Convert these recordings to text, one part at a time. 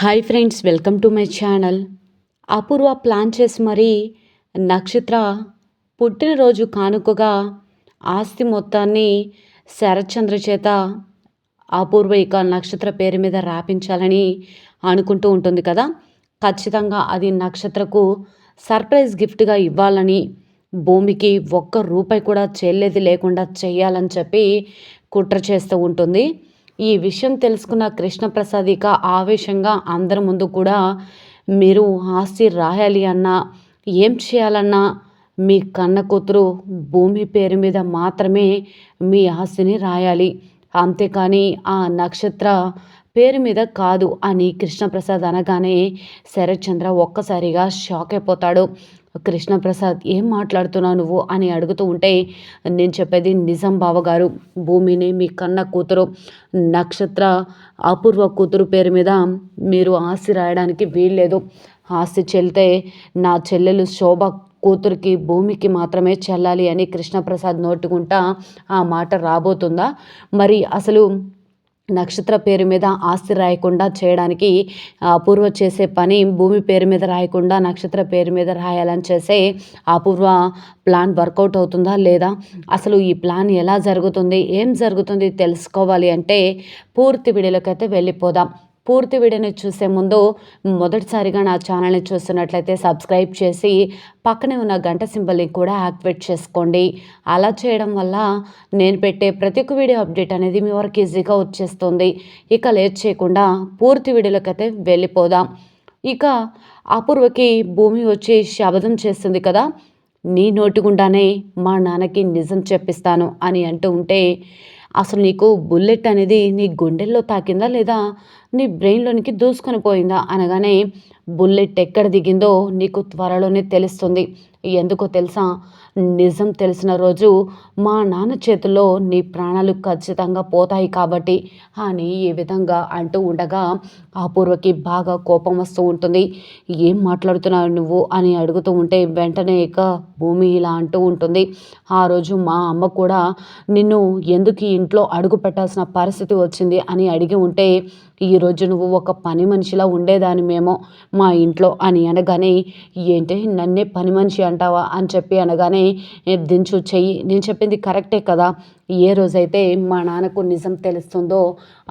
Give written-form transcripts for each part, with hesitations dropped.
Hi friends, welcome to my channel. Apoorva plan చేసి మరీ నక్షత్ర పుట్టినరోజు కానుకగా ఆస్తి మొత్తాన్ని శరత్చంద్ర చేత అపూర్వ ఇక నక్షత్ర పేరు మీద రాపించాలని అనుకుంటూ ఉంటుంది కదా. ఖచ్చితంగా అది నక్షత్రకు సర్ప్రైజ్ గిఫ్ట్గా ఇవ్వాలని, భూమికి ఒక్క రూపాయి కూడా చెల్లేది లేకుండా చెయ్యాలని చెప్పి కుట్ర చేస్తూ ఉంటుంది. ఈ విషయం తెలుసుకున్న కృష్ణప్రసాద్ ఇక ఆవేశంగా అందరి ముందు కూడా, మీరు ఆస్తి రాయాలి అన్నా, ఏం చేయాలన్నా మీ కన్న కూతురు భూమి పేరు మీద మాత్రమే మీ ఆస్తిని రాయాలి, అంతేకాని ఆ నక్షత్ర పేరు మీద కాదు అని కృష్ణప్రసాద్ అనగానే శరత్చంద్ర ఒక్కసారిగా షాక్ అయిపోతాడు. కృష్ణప్రసాద్, ఏం మాట్లాడుతున్నావు నువ్వు అని అడుగుతూ ఉంటే, నేను చెప్పేది నిజం బావగారు, భూమిని మీ కన్న కూతురు నక్షత్ర అపూర్వ కూతురు పేరు మీద మీరు ఆస్తి రాయడానికి వీల్లేదు. ఆస్తి చెల్లితే నా చెల్లెలు శోభ కూతురికి భూమికి మాత్రమే చెల్లాలి అని కృష్ణప్రసాద్ నోటుకుంటా ఆ మాట రాబోతుందా? మరి అసలు నక్షత్ర పేరు మీద ఆస్తి రాయకుండా చేయడానికి అపూర్వ చేసే పని, భూమి పేరు మీద రాయకుండా నక్షత్ర పేరు మీద రాయాలని చేసే అపూర్వ ప్లాన్ వర్కౌట్ అవుతుందా లేదా? అసలు ఈ ప్లాన్ ఎలా జరుగుతుంది, ఏం జరుగుతుంది తెలుసుకోవాలి అంటే పూర్తి వీడియోలోకైతే వెళ్ళిపోదాం. పూర్తి వీడియోని చూసే ముందు మొదటిసారిగా నా ఛానల్ని చూస్తున్నట్లయితే సబ్స్క్రైబ్ చేసి పక్కనే ఉన్న గంట సింబల్ని కూడా యాక్టివేట్ చేసుకోండి. అలా చేయడం వల్ల నేను పెట్టే ప్రతి ఒక్క వీడియో అప్డేట్ అనేది మీ వరకు ఈజీగా వచ్చేస్తుంది. ఇక లేట్ చేయకుండా పూర్తి వీడియోలోకైతే వెళ్ళిపోదాం. ఇక అపూర్వకి భూమి వచ్చి శబదం చేస్తుంది కదా, నీ నోటి గుండానే మా నాన్నకి నిజం చెప్పిస్తాను అని అంటూ ఉంటే, అసలు నీకు బుల్లెట్ అనేది నీ గుండెల్లో తాకిందా లేదా నీ బ్రెయిన్లోనికి దూసుకొని పోయిందా అనగానే, బుల్లెట్ ఎక్కడ దిగిందో నీకు త్వరలోనే తెలుస్తుంది. ఎందుకో తెలుసా, నిజం తెలిసిన రోజు మా నాన్న చేతుల్లో నీ ప్రాణాలు ఖచ్చితంగా పోతాయి కాబట్టి అని ఈ విధంగా అంటూ ఉండగా అపూర్వకి బాగా కోపం వస్తూ ఉంటుంది. ఏం మాట్లాడుతున్నావు నువ్వు అని అడుగుతూ ఉంటే వెంటనే ఇక భూమి ఇలా అంటూ ఉంటుంది, ఆ రోజు మా అమ్మ కూడా నిన్ను ఎందుకు ఈ ఇంట్లో అడుగు పెట్టాల్సిన పరిస్థితి వచ్చింది అని అడిగి ఉంటే, ఈరోజు నువ్వు ఒక పని మనిషిలా ఉండేదానిమేమో మా ఇంట్లో అని అనగానే, ఏంటి నన్నే పని మనిషి అంటావా అని చెప్పి అనగానే, దించు చెయ్యి, నేను చెప్పింది కరెక్టే కదా, ఏ రోజైతే మా నాన్నకు నిజం తెలుస్తుందో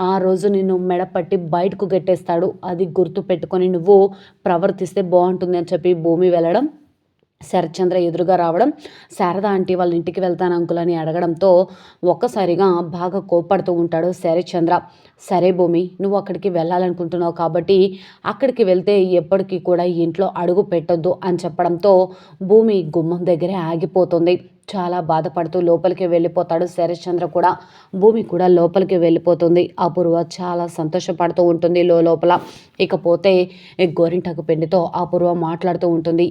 ఆ రోజు నిన్ను మెడపట్టి బయటకు గెట్టేస్తాడు, అది గుర్తు పెట్టుకొని నువ్వు ప్రవర్తిస్తే బాగుంటుంది అని చెప్పి భూమి వెళ్ళడం, శరత్చంద్ర ఎదురుగా రావడం, శారద ఆంటీ వాళ్ళ ఇంటికి వెళ్తాను అంకుల్ అని అడగడంతో ఒక్కసారిగా బాగా కోప్పడుతూ ఉంటాడు శరత్చంద్ర. సరే భూమి, నువ్వు అక్కడికి వెళ్ళాలనుకుంటున్నావు కాబట్టి అక్కడికి వెళ్తే ఎప్పటికీ కూడా ఇంట్లో అడుగు పెట్టొద్దు అని చెప్పడంతో భూమి గుమ్మం దగ్గరే ఆగిపోతుంది. చాలా బాధపడుతూ లోపలికి వెళ్ళిపోతాడు శరత్చంద్ర కూడా. భూమి కూడా లోపలికి వెళ్ళిపోతుంది. అపూర్వ చాలా సంతోషపడుతూ ఉంటుంది లోపల. ఇకపోతే గోరింటాకు పిండితో అపూర్వ మాట్లాడుతూ ఉంటుంది,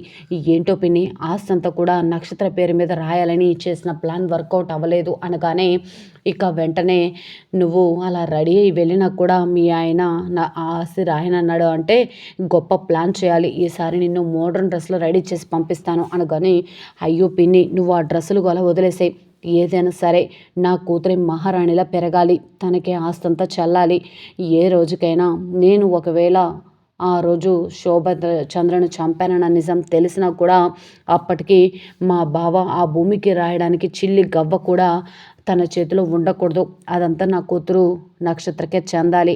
ఏంటో పిన్ని, ఆస్తి అంతా కూడా నక్షత్ర పేరు మీద రాయాలని చేసిన ప్లాన్ వర్కౌట్ అవ్వలేదు అనగానే, ఇక వెంటనే నువ్వు అలా రెడీ అయ్యి వెళ్ళినా కూడా మీ ఆయన నా ఆస్తి రాయనన్నాడు అంటే గొప్ప ప్లాన్ చేయాలి, ఈసారి నిన్ను మోడర్న్ డ్రెస్లో రెడీ చేసి పంపిస్తాను అనగానే, అయ్యో పిన్ని, నువ్వు ఆ డ్రెస్సులు అలా వదిలేసాయి, ఏదైనా సరే నా కూతురి మహారాణిలా పెరగాలి, తనకే ఆస్తంతా చల్లాలి, ఏ రోజుకైనా నేను ఒకవేళ ఆ రోజు చంద్రను చంపానన్న నిజం తెలిసినా కూడా అప్పటికి మా బావ ఆ భూమికి రాయడానికి చిల్లి గవ్వ కూడా తన చేతిలో ఉండకూడదు, అదంతా నా కూతురు నక్షత్రకే చెందాలి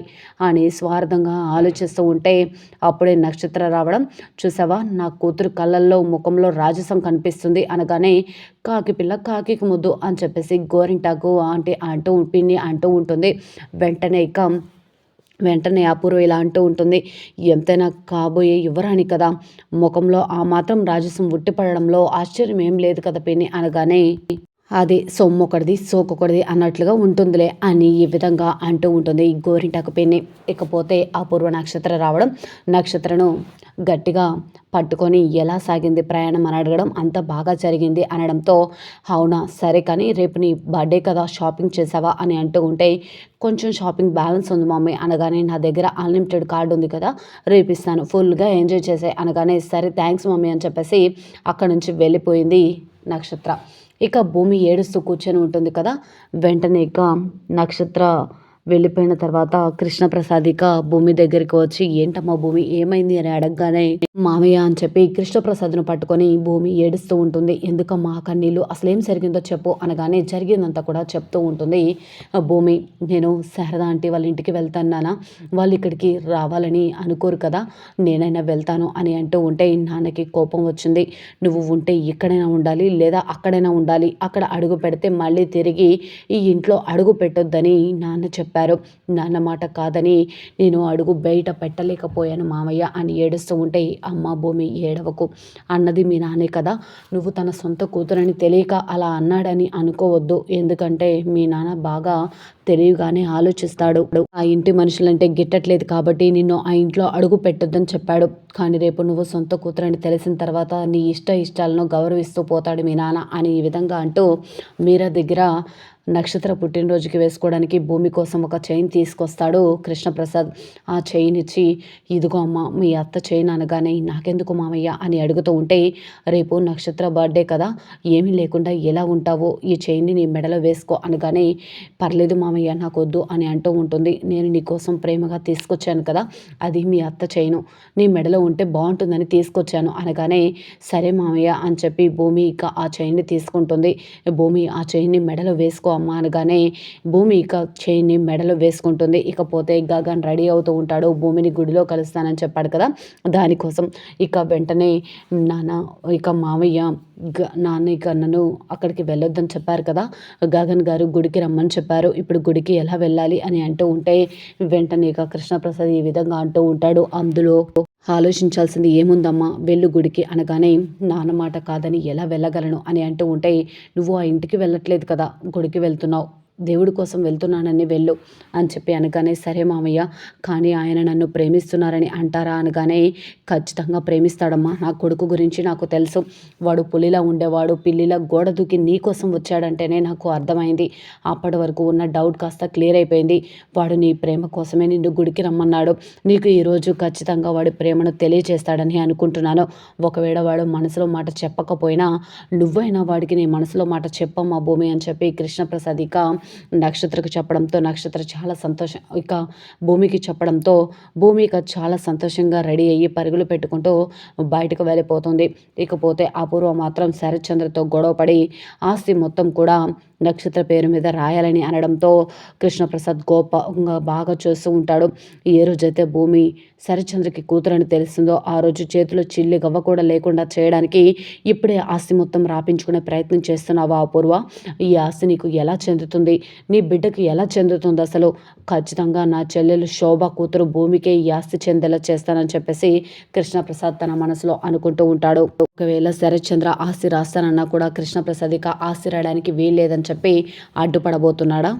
అని స్వార్థంగా ఆలోచిస్తూ ఉంటే అప్పుడే నక్షత్ర రావడం, చూసావా నా కూతురు కళ్ళల్లో ముఖంలో రాజసం కనిపిస్తుంది అనగానే, కాకి పిల్ల కాకి ముద్దు అని చెప్పేసి గోరింటాకు ఆంటీ అంటూ పిన్ని అంటూ ఉంటుంది. వెంటనే అపూర్వ ఇలా అంటూ ఉంటుంది, ఎంతైనా కాబోయే యువరాణి కదా, ముఖంలో ఆ మాత్రం రాజసం ఉట్టిపడడంలో ఆశ్చర్యం ఏం లేదు కదా పిన్ని అనగానే, అది సొమ్మొకటిది సోకొకటిది అన్నట్లుగా ఉంటుందిలే అని ఈ విధంగా అంటూ ఉంటుంది ఈ గోరింటాకు పిన్ని. ఇకపోతే అపూర్వ నక్షత్ర రావడం, నక్షత్రను గట్టిగా పట్టుకొని ఎలా సాగింది ప్రయాణం అని అడగడం, అంత బాగా జరిగింది అనడంతో, అవునా సరే కానీ రేపు నీ బర్త్డే కదా, షాపింగ్ చేసావా అని అంటూ ఉంటే, కొంచెం షాపింగ్ బ్యాలెన్స్ ఉంది మమ్మీ అనగానే, నా దగ్గర అన్లిమిటెడ్ కార్డు ఉంది కదా, రేపు ఇస్తాను, ఫుల్గా ఎంజాయ్ చేసే అనగానే, సరే థ్యాంక్స్ మమ్మీ అని చెప్పేసి అక్కడ నుంచి వెళ్ళిపోయింది నక్షత్ర. ఇక భూమి ఏడుస్తూ కూర్చొని ఉంటుంది కదా. వెంటనే ఇక నక్షత్ర వెళ్ళిపోయిన తర్వాత కృష్ణప్రసాద్ ఇక భూమి దగ్గరికి వచ్చి ఏంటమ్మా భూమి ఏమైంది అని అడగగానే మామయ్య అని చెప్పి కృష్ణప్రసాద్ను పట్టుకొని భూమి ఏడుస్తూ ఉంటుంది. ఎందుకమ్మా కన్నీళ్ళు అసలేం జరిగిందో చెప్పు అనగానే జరిగిందంతా కూడా చెప్తూ ఉంటుంది భూమి. నేను శారద ఆంటీ వాళ్ళ ఇంటికి వెళ్తాను నాన్న, వాళ్ళు ఇక్కడికి రావాలని అనుకోరు కదా, నేనైనా వెళ్తాను అని అంటూ ఉంటే నాన్నకి కోపం వచ్చింది. నువ్వు ఉంటే ఇక్కడైనా ఉండాలి లేదా అక్కడైనా ఉండాలి, అక్కడ అడుగు పెడితే మళ్ళీ తిరిగి ఈ ఇంట్లో అడుగు పెట్టొద్దని నాన్న చెప్పారు. నాన్న మాట కాదని నేను అడుగు బయట పెట్టలేకపోయాను మామయ్య అని ఏడుస్తూ ఉంటే అమ్మ భూమి ఏడవకు, అన్నది మీ నాన్నే కదా, నువ్వు తన సొంత కూతురని తెలియక అలా అన్నాడని అనుకోవద్దు. ఎందుకంటే మీ నాన్న బాగా తెలివిగానే ఆలోచిస్తాడు. ఆ ఇంటి మనుషులంటే గిట్టట్లేదు కాబట్టి నిన్ను ఆ ఇంట్లో అడుగు పెట్టొద్దని చెప్పాడు. కానీ రేపు నువ్వు సొంత కూతురని తెలిసిన తర్వాత నీ ఇష్టాలను గౌరవిస్తూ పోతాడు మీ నాన్న అని ఈ విధంగా అంటూ మీరా దగ్గర నక్షత్ర పుట్టినరోజుకి వేసుకోవడానికి భూమి కోసం ఒక చైన్ తీసుకొస్తాడు కృష్ణప్రసాద్. ఆ చైన్ ఇచ్చి ఇదిగో అమ్మ మీ అత్త చైన్ అనగానే నాకెందుకు మామయ్య అని అడుగుతూ ఉంటే రేపు నక్షత్ర బర్త్డే కదా, ఏమీ లేకుండా ఎలా ఉంటావో ఈ చైన్ని నీ మెడలో వేసుకో అనగానే పర్లేదు మామయ్య నాకు వద్దు అని అంటూ ఉంటుంది. నేను నీకోసం ప్రేమగా తీసుకొచ్చాను కదా, అది మీ అత్త చైను, నీ మెడలో ఉంటే బాగుంటుందని తీసుకొచ్చాను అనగానే సరే మామయ్య అని చెప్పి భూమి ఇక ఆ చైన్ని తీసుకుంటుంది. భూమి ఆ చైన్ని మెడలో వేసుకో అమ్మ అనగానే భూమి ఇక చైన్ని మెడలో వేసుకుంటుంది. ఇకపోతే గగన్ రెడీ అవుతూ ఉంటాడు, భూమిని గుడిలో కలుస్తానని చెప్పాడు కదా, దానికోసం ఇక వెంటనే నాన్న ఇక మామయ్య నాన్న ఇక నన్ను అక్కడికి వెళ్ళొద్దని చెప్పారు కదా, గగన్ గారు గుడికి రమ్మని చెప్పారు, ఇప్పుడు గుడికి ఎలా వెళ్ళాలి అని అంటూ ఉంటే వెంటనే ఇక కృష్ణప్రసాద్ ఈ విధంగా అంటూ ఉంటాడు. అందులో ఆలోచించాల్సింది ఏముందమ్మా, వెళ్ళు గుడికి అనగానే నాన్న మాట కాదని ఎలా వెళ్ళగలను అని అంటూ ఉంటే నువ్వు ఆ ఇంటికి వెళ్ళట్లేదు కదా, గుడికి వెళ్తున్నావు, దేవుడి కోసం వెళ్తున్నానని వెళ్ళు అని చెప్పి అనగానే సరే మామయ్య, కానీ ఆయన నన్ను ప్రేమిస్తున్నారని అంటారా అనగానే ఖచ్చితంగా ప్రేమిస్తాడమ్మా, నా కొడుకు గురించి నాకు తెలుసు, వాడు పులిలా ఉండేవాడు పిల్లిలా గోడ దూకి నీ కోసం వచ్చాడంటేనే నాకు అర్థమైంది. అప్పటి వరకు ఉన్న డౌట్ కాస్త క్లియర్ అయిపోయింది. వాడు నీ ప్రేమ కోసమే నిన్ను గుడికి రమ్మన్నాడు. నీకు ఈరోజు ఖచ్చితంగా వాడి ప్రేమను తెలియచేస్తాడని అనుకుంటున్నాను. ఒకవేళ వాడు మనసులో మాట చెప్పకపోయినా నువ్వైనా వాడికి నీ మనసులో మాట చెప్పమ్మా భూమి అని చెప్పి కృష్ణప్రసాద్ ఇక నక్షత్రకు చెప్పడంతో నక్షత్ర చాలా సంతోషం ఇక భూమికి చెప్పడంతో భూమి ఇక చాలా సంతోషంగా రెడీ అయ్యి పరుగులు పెట్టుకుంటూ బయటకు వెళ్ళిపోతుంది. ఇకపోతే అపూర్వ మాత్రం శరత్చంద్రతో గొడవపడి ఆస్తి మొత్తం కూడా నక్షత్ర పేరు మీద రాయాలని అనడంతో కృష్ణప్రసాద్ కోపంగా బాగా చూస్తూ ఉంటాడు. ఏ రోజైతే భూమి శరత్చంద్రకి కూతురని తెలిసిందో ఆ రోజు చేతిలో చిల్లి గవ్వ కూడా లేకుండా చేయడానికి ఇప్పుడే ఆస్తి మొత్తం రాపించుకునే ప్రయత్నం చేస్తున్నావా అపూర్వ, ఈ ఆస్తి నీకు ఎలా చెందుతుంది, నీ బిడ్డకి ఎలా చెందుతుంది అసలు, ఖచ్చితంగా నా చెల్లెలు శోభ కూతురు భూమికే ఈ ఆస్తి చెందేలా చేస్తానని చెప్పేసి కృష్ణప్రసాద్ తన మనసులో అనుకుంటూ ఉంటాడు. ఒకవేళ శరత్చంద్ర ఆస్తి రాస్తానన్నా కూడా కృష్ణప్రసాద్ ఇక ఆస్తి రాయడానికి వీల్లేదని చెప్పి అడ్డుపడబోతున్నాడా.